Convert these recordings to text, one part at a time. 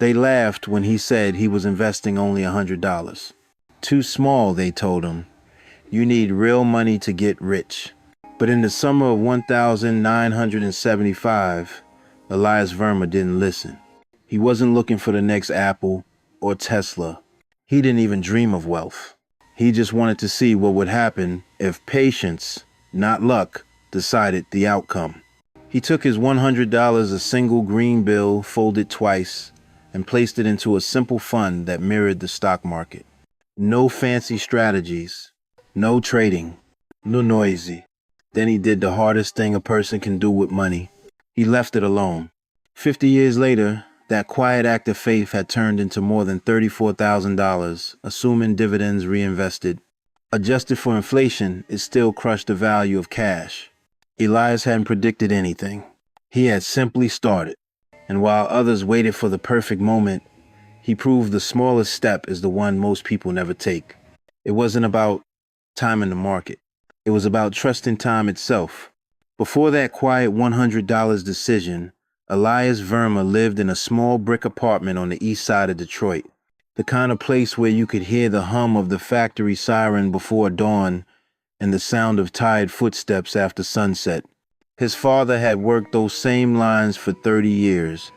They laughed when he said he was investing only $100. Too small, they told him. You need real money to get rich. But in the summer of 1975, Elias Verma didn't listen. He wasn't looking for the next Apple or Tesla. He didn't even dream of wealth. He just wanted to see what would happen if patience, not luck, decided the outcome. He took his $100, a single green bill, folded twice, and placed it into a simple fund that mirrored the stock market. No fancy strategies, no trading, no noisy. Then he did the hardest thing a person can do with money. He left it alone. 50 years later, that quiet act of faith had turned into more than $34,000, assuming dividends reinvested. Adjusted for inflation, it still crushed the value of cash. Elias hadn't predicted anything. He had simply started. And while others waited for the perfect moment, he proved the smallest step is the one most people never take. It wasn't about timing the market. It was about trusting time itself. Before that quiet $100 decision, Elias Verma lived in a small brick apartment on the east side of Detroit, the kind of place where you could hear the hum of the factory siren before dawn and the sound of tired footsteps after sunset. His father had worked those same lines for 30 years,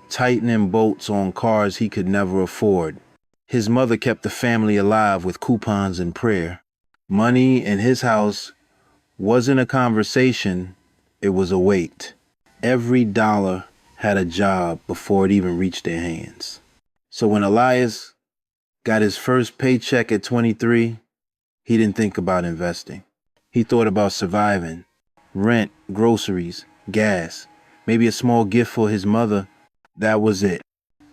tightening bolts on cars he could never afford. His mother kept the family alive with coupons and prayer. Money in his house wasn't a conversation, it was a weight. Every dollar had a job before it even reached their hands. So when Elias got his first paycheck at 23, he didn't think about investing. He thought about surviving. Rent, groceries, gas, maybe a small gift for his mother. That was it.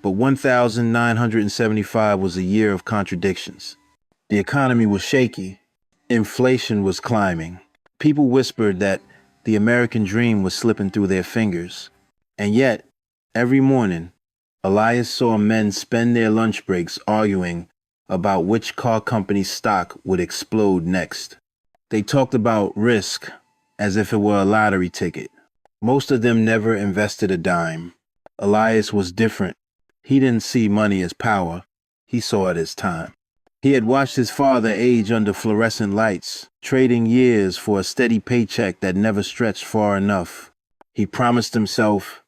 But 1975 was a year of contradictions. The economy was shaky. Inflation was climbing. People whispered that the American dream was slipping through their fingers. And yet, every morning, Elias saw men spend their lunch breaks arguing about which car company's stock would explode next. They talked about risk as if it were a lottery ticket. Most of them never invested a dime. Elias was different. He didn't see money as power. He saw it as time. He had watched his father age under fluorescent lights, trading years for a steady paycheck that never stretched far enough. He promised himself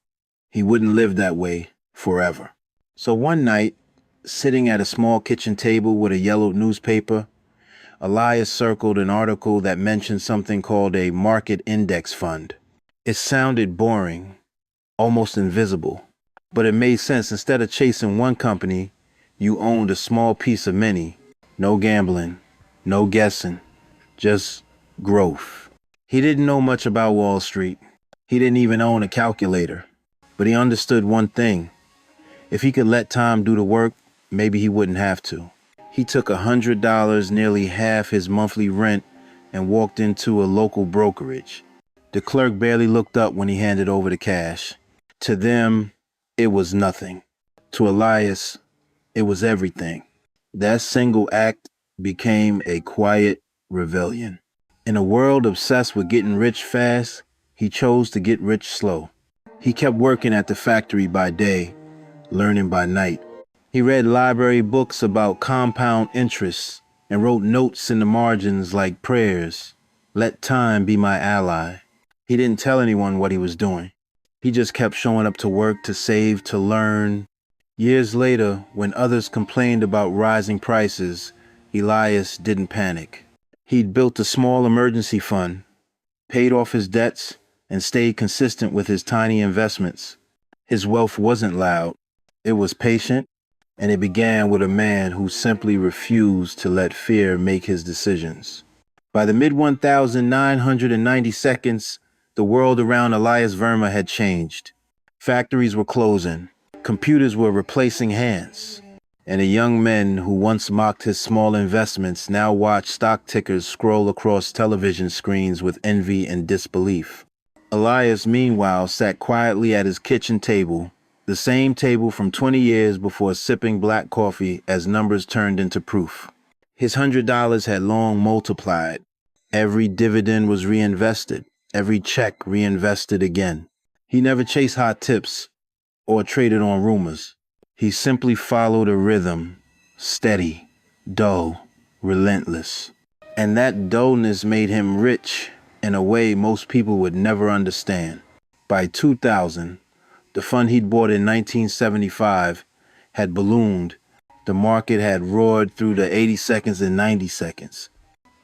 he wouldn't live that way forever. So one night, sitting at a small kitchen table with a yellowed newspaper, Elias circled an article that mentioned something called a market index fund. It sounded boring, almost invisible, but it made sense. Instead of chasing one company, you owned a small piece of many. No gambling, no guessing, just growth. He didn't know much about Wall Street. He didn't even own a calculator. But he understood one thing. If he could let time do the work, maybe he wouldn't have to. He took $100, nearly half his monthly rent, and walked into a local brokerage. The clerk barely looked up when he handed over the cash. To them, it was nothing. To Elias, it was everything. That single act became a quiet rebellion. In a world obsessed with getting rich fast, he chose to get rich slow. He kept working at the factory by day, learning by night. He read library books about compound interest and wrote notes in the margins like prayers. Let time be my ally. He didn't tell anyone what he was doing. He just kept showing up to work, to save, to learn. Years later, when others complained about rising prices, Elias didn't panic. He'd built a small emergency fund, paid off his debts, and stayed consistent with his tiny investments. His wealth wasn't loud. It was patient, and it began with a man who simply refused to let fear make his decisions. By the mid-1990s, the world around Elias Verma had changed. Factories were closing. Computers were replacing hands, and the young men who once mocked his small investments now watched stock tickers scroll across television screens with envy and disbelief. Elias, meanwhile, sat quietly at his kitchen table, the same table from 20 years before, sipping black coffee as numbers turned into proof. His $100 had long multiplied. Every dividend was reinvested, every check reinvested again. He never chased hot tips or traded on rumors. He simply followed a rhythm, steady, dull, relentless. And that dullness made him rich in a way most people would never understand. By 2000, the fund he'd bought in 1975 had ballooned. The market had roared through the 80 seconds and 90 seconds.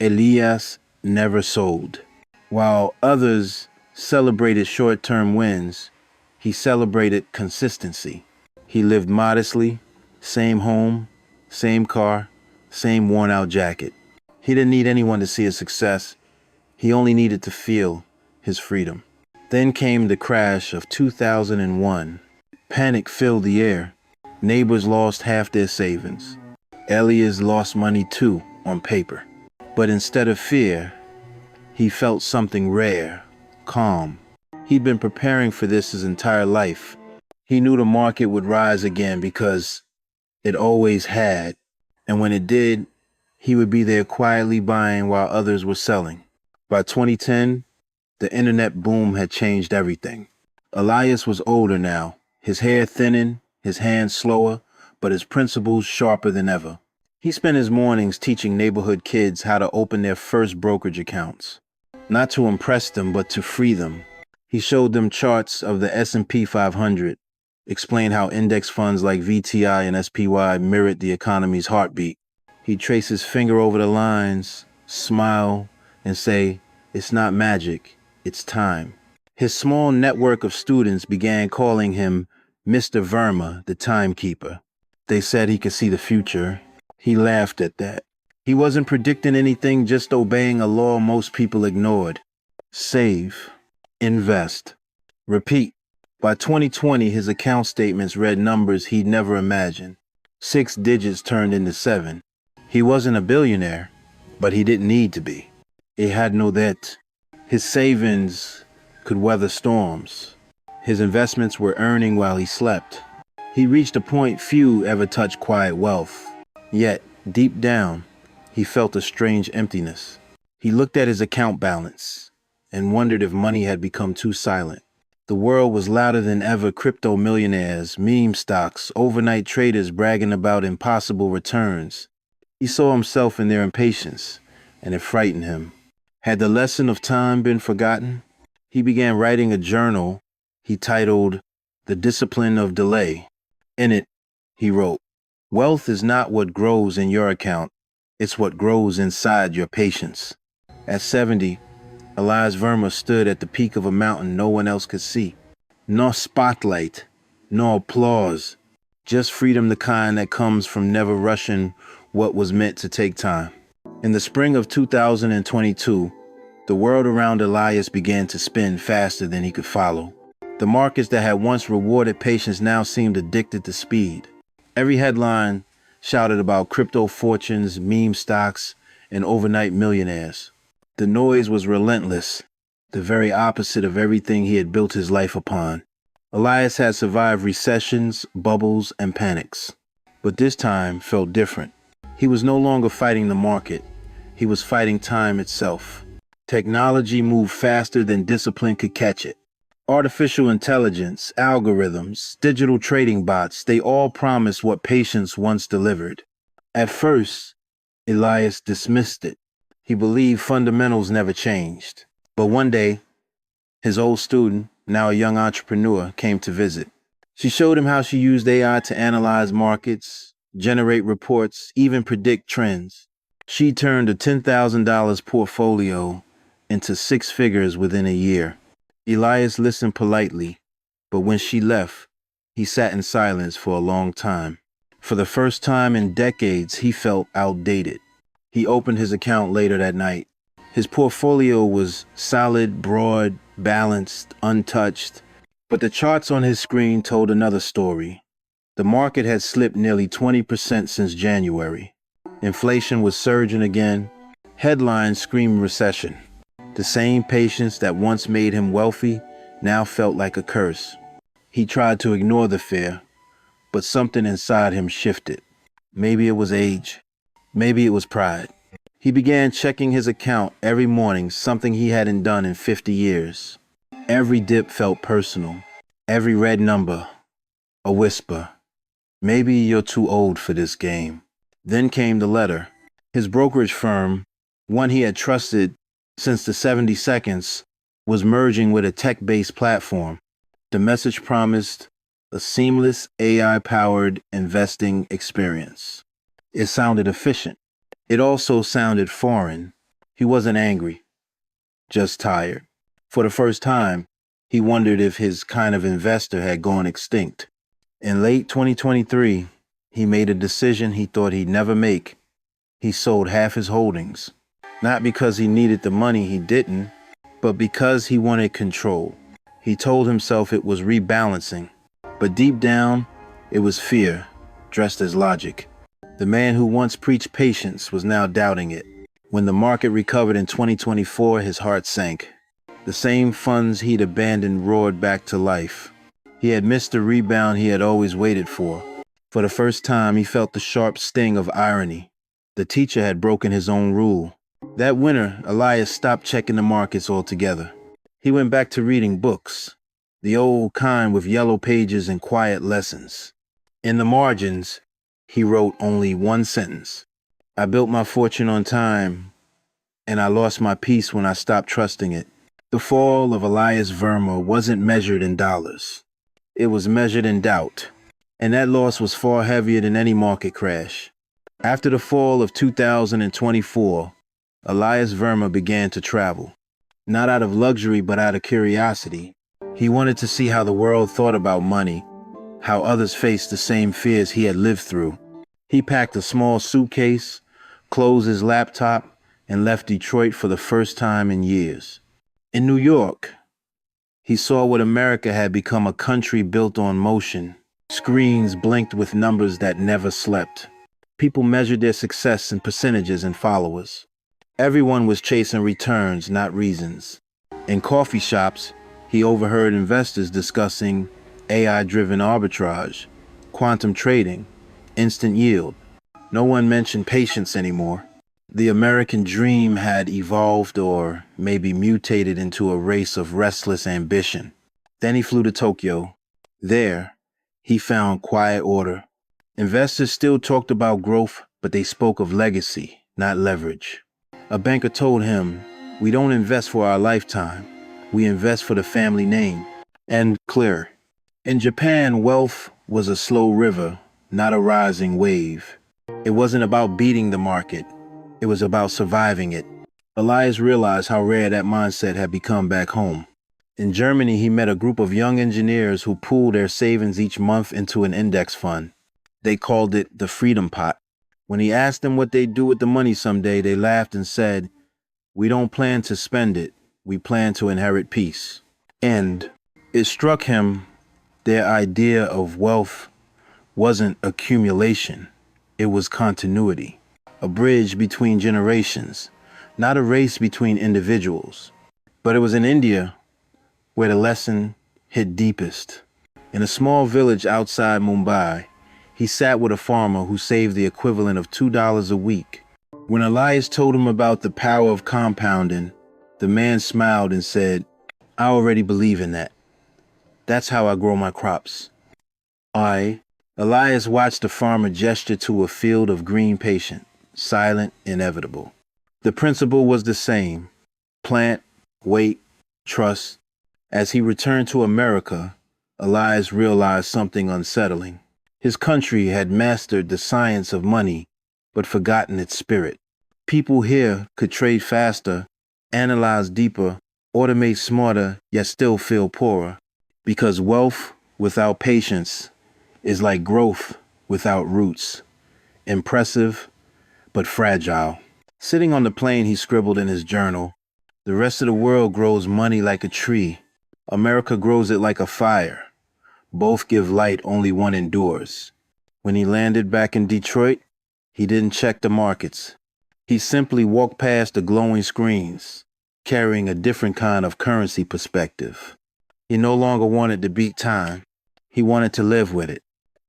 Elias never sold. While others celebrated short-term wins, he celebrated consistency. He lived modestly, same home, same car, same worn-out jacket. He didn't need anyone to see his success. He only needed to feel his freedom. Then came the crash of 2001. Panic filled the air. Neighbors lost half their savings. Elias lost money too, on paper. But instead of fear, he felt something rare, calm. He'd been preparing for this his entire life. He knew the market would rise again because it always had. And when it did, he would be there quietly buying while others were selling. By 2010, the internet boom had changed everything. Elias was older now, his hair thinning, his hands slower, but his principles sharper than ever. He spent his mornings teaching neighborhood kids how to open their first brokerage accounts. Not to impress them, but to free them. He showed them charts of the S&P 500, explained how index funds like VTI and SPY mirrored the economy's heartbeat. He'd trace his finger over the lines, smile, and say, "It's not magic, it's time." His small network of students began calling him Mr. Verma, the timekeeper. They said he could see the future. He laughed at that. He wasn't predicting anything, just obeying a law most people ignored. Save. Invest. Repeat. By 2020, his account statements read numbers he'd never imagined. 6 digits turned into 7. He wasn't a billionaire, but he didn't need to be. He had no debt. His savings could weather storms. His investments were earning while he slept. He reached a point few ever touched quiet wealth. Yet, deep down, he felt a strange emptiness. He looked at his account balance and wondered if money had become too silent. The world was louder than ever: crypto millionaires, meme stocks, overnight traders bragging about impossible returns. He saw himself in their impatience, and it frightened him. Had the lesson of time been forgotten? He began writing a journal he titled The Discipline of Delay. In it, he wrote, "Wealth is not what grows in your account, it's what grows inside your patience." At 70, Elias Verma stood at the peak of a mountain no one else could see. No spotlight, no applause, just freedom, the kind that comes from never rushing what was meant to take time. In the spring of 2022, the world around Elias began to spin faster than he could follow. The markets that had once rewarded patience now seemed addicted to speed. Every headline shouted about crypto fortunes, meme stocks, and overnight millionaires. The noise was relentless, the very opposite of everything he had built his life upon. Elias had survived recessions, bubbles, and panics. But this time felt different. He was no longer fighting the market. He was fighting time itself. Technology moved faster than discipline could catch it. Artificial intelligence, algorithms, digital trading bots, they all promised what patience once delivered. At first, Elias dismissed it. He believed fundamentals never changed. But one day, his old student, now a young entrepreneur, came to visit. She showed him how she used AI to analyze markets, generate reports, even predict trends. She turned a $10,000 portfolio into 6 figures within a year. Elias listened politely, but when she left, he sat in silence for a long time. For the first time in decades, he felt outdated. He opened his account later that night. His portfolio was solid, broad, balanced, untouched, but the charts on his screen told another story. The market had slipped nearly 20% since January. Inflation was surging again. Headlines screamed recession. The same patience that once made him wealthy now felt like a curse. He tried to ignore the fear, but something inside him shifted. Maybe it was age. Maybe it was pride. He began checking his account every morning, something he hadn't done in 50 years. Every dip felt personal. Every red number, a whisper. Maybe you're too old for this game. Then came the letter. His brokerage firm, one he had trusted since the 70 seconds, was merging with a tech-based platform. The message promised a seamless AI-powered investing experience. It sounded efficient. It also sounded foreign. He wasn't angry, just tired. For the first time, he wondered if his kind of investor had gone extinct. In late 2023, he made a decision he thought he'd never make. He sold half his holdings. Not because he needed the money he didn't, but because he wanted control. He told himself it was rebalancing, but deep down, it was fear, dressed as logic. The man who once preached patience was now doubting it. When the market recovered in 2024, his heart sank. The same funds he'd abandoned roared back to life. He had missed the rebound he had always waited for. For the first time, he felt the sharp sting of irony. The teacher had broken his own rule. That winter, Elias stopped checking the markets altogether. He went back to reading books, the old kind with yellow pages and quiet lessons. In the margins, he wrote only one sentence. I built my fortune on time, and I lost my peace when I stopped trusting it. The fall of Elias Verma wasn't measured in dollars. It was measured in doubt, and that loss was far heavier than any market crash. After the fall of 2024, Elias Verma began to travel. Not out of luxury, but out of curiosity. He wanted to see how the world thought about money, how others faced the same fears he had lived through. He packed a small suitcase, closed his laptop, and left Detroit for the first time in years. In New York, he saw what America had become, a country built on motion. Screens blinked with numbers that never slept. People measured their success in percentages and followers. Everyone was chasing returns, not reasons. In coffee shops, he overheard investors discussing AI-driven arbitrage, quantum trading, instant yield. No one mentioned patience anymore. The American dream had evolved, or maybe mutated, into a race of restless ambition. Then he flew to Tokyo. There, he found quiet order. Investors still talked about growth, but they spoke of legacy, not leverage. A banker told him, "We don't invest for our lifetime. We invest for the family name." And clear. In Japan, wealth was a slow river, not a rising wave. It wasn't about beating the market. It was about surviving it. Elias realized how rare that mindset had become back home. In Germany, he met a group of young engineers who pooled their savings each month into an index fund. They called it the Freedom Pot. When he asked them what they'd do with the money someday, they laughed and said, "We don't plan to spend it. We plan to inherit peace." And it struck him their idea of wealth wasn't accumulation. It was continuity. A bridge between generations, not a race between individuals. But it was in India where the lesson hit deepest. In a small village outside Mumbai, he sat with a farmer who saved the equivalent of $2 a week. When Elias told him about the power of compounding, the man smiled and said, "I already believe in that. That's how I grow my crops." Elias watched the farmer gesture to a field of green, patient, silent, inevitable. The principle was the same: plant, wait, trust. As he returned to America, Elias realized something unsettling. His country had mastered the science of money, but forgotten its spirit. People here could trade faster, analyze deeper, automate smarter, yet still feel poorer. Because wealth without patience is like growth without roots. Impressive, but fragile. Sitting on the plane, he scribbled in his journal, "The rest of the world grows money like a tree. America grows it like a fire. Both give light, only one endures." When he landed back in Detroit, he didn't check the markets. He simply walked past the glowing screens, carrying a different kind of currency perspective. He no longer wanted to beat time. He wanted to live with it.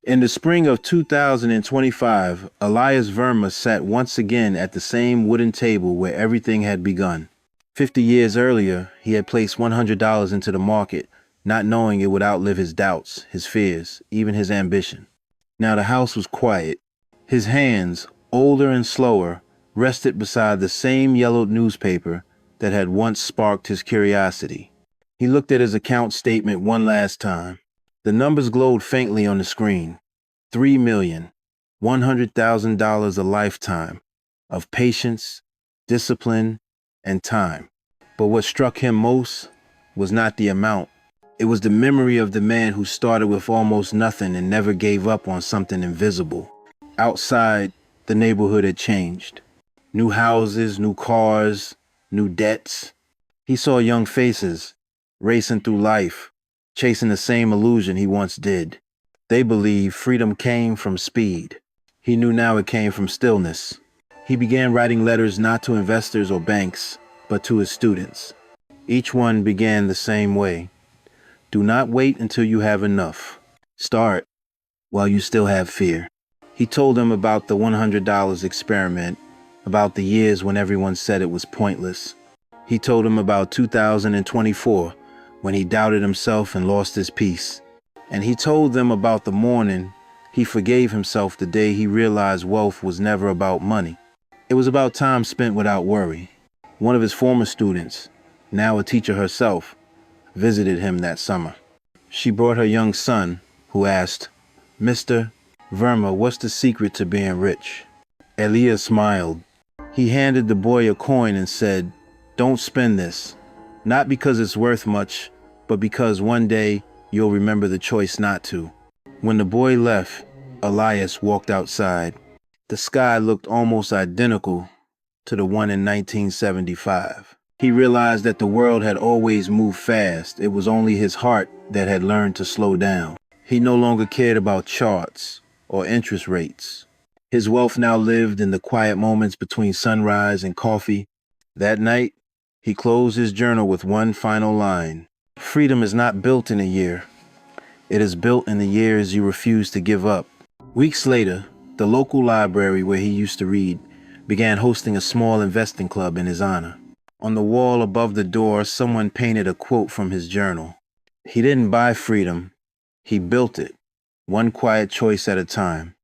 In the spring of 2025, Elias Verma sat once again at the same wooden table where everything had begun. 50 years earlier, he had placed $100 into the market, not knowing it would outlive his doubts, his fears, even his ambition. Now the house was quiet. His hands, older and slower, rested beside the same yellowed newspaper that had once sparked his curiosity. He looked at his account statement one last time. The numbers glowed faintly on the screen. $3,100,000 a lifetime of patience, discipline, and time. But what struck him most was not the amount. It was the memory of the man who started with almost nothing and never gave up on something invisible. Outside, the neighborhood had changed. New houses, new cars, new debts. He saw young faces racing through life, chasing the same illusion he once did. They believed freedom came from speed. He knew now it came from stillness. He began writing letters not to investors or banks, but to his students. Each one began the same way. Do not wait until you have enough. Start while you still have fear. He told them about the $100 experiment, about the years when everyone said it was pointless. He told them about 2024, when he doubted himself and lost his peace. And he told them about the morning he forgave himself the day he realized wealth was never about money. It was about time spent without worry. One of his former students, now a teacher herself, visited him that summer. She brought her young son, who asked, "Mr. Verma, what's the secret to being rich?" Elia smiled. He handed the boy a coin and said, "Don't spend this, not because it's worth much, but because one day you'll remember the choice not to." When the boy left, Elias walked outside. The sky looked almost identical to the one in 1975. He realized that the world had always moved fast. It was only his heart that had learned to slow down. He no longer cared about charts or interest rates. His wealth now lived in the quiet moments between sunrise and coffee. That night, he closed his journal with one final line. Freedom is not built in a year. It is built in the years you refuse to give up. Weeks later, the local library where he used to read began hosting a small investing club in his honor. On the wall above the door, someone painted a quote from his journal. He didn't buy freedom, he built it, one quiet choice at a time.